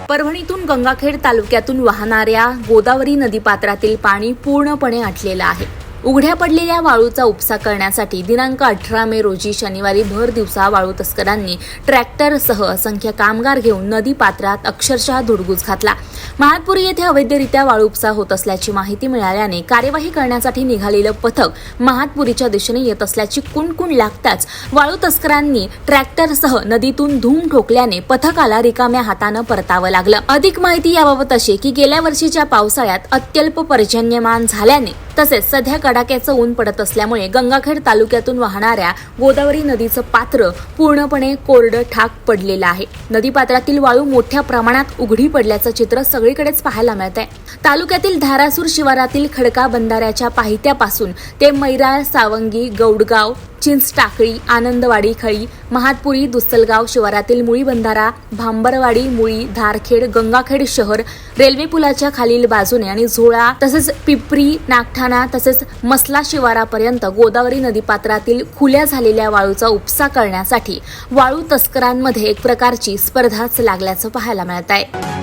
परभणीतून गंगाखेड तालुक्यातून वाहणाऱ्या गोदावरी नदीपात्रातील पाणी पूर्णपणे आटलेलं आहे। उघड्या पडलेल्या वाळूचा उपसा करण्यासाठी दिनांक 18 मे रोजी शनिवारी भर दिवसा वाळू तस्करांनी ट्रॅक्टरसह असंख्य कामगार घेऊन नदीपात्रात अक्षरशः धुडगूस घातला। महातपुरी येथे अवैधरित्या वाळू उपसा होत असल्याची माहिती मिळाल्याने कार्यवाही करण्यासाठी निघालेलं पथक महातपुरीच्या दिशेने येत असल्याची कुणकुण लागताच वाळू तस्करांनी ट्रॅक्टरसह नदीतून धूम ठोकल्याने पथकाला रिकाम्या हातानं परतावं लागलं। अधिक माहिती याबाबत अशी की गेल्या वर्षीच्या पावसाळ्यात अत्यल्प पर्जन्यमान झाल्याने तसेच सध्या कडाक्याचं ऊन पडत असल्यामुळे गंगाखेड तालुक्यातून वाहणाऱ्या गोदावरी नदीचं पात्र पूर्णपणे कोरडं ठाक पडलेलं आहे। नदीपात्रातील वाळू मोठ्या प्रमाणात उघडी पडल्याचं चित्र सगळीकडेच पाहायला मिळतंय। तालुक्यातील धारासूर शिवारातील खडका बंधाऱ्याच्या पाहित्यापासून ते मैराळ, सावंगी, गौडगाव, चिंचटाकळी, आनंदवाडी, खळी, महातपुरी, दुसलगाव शिवारातील मुळी बंधारा, भांबरवाडी, मुळी, धारखेड, गंगाखेड शहर, रेल्वे पुलाच्या खालील बाजूने आणि झोळा तसेच पिपरी, नागठाणा तसेच मसला शिवारापर्यंत गोदावरी नदीपात्रातील खुल्या झालेल्या वाळूचा उपसा करण्यासाठी वाळू तस्करांमध्ये एक प्रकारची स्पर्धाच लागल्याचं पाहायला मिळत आहे।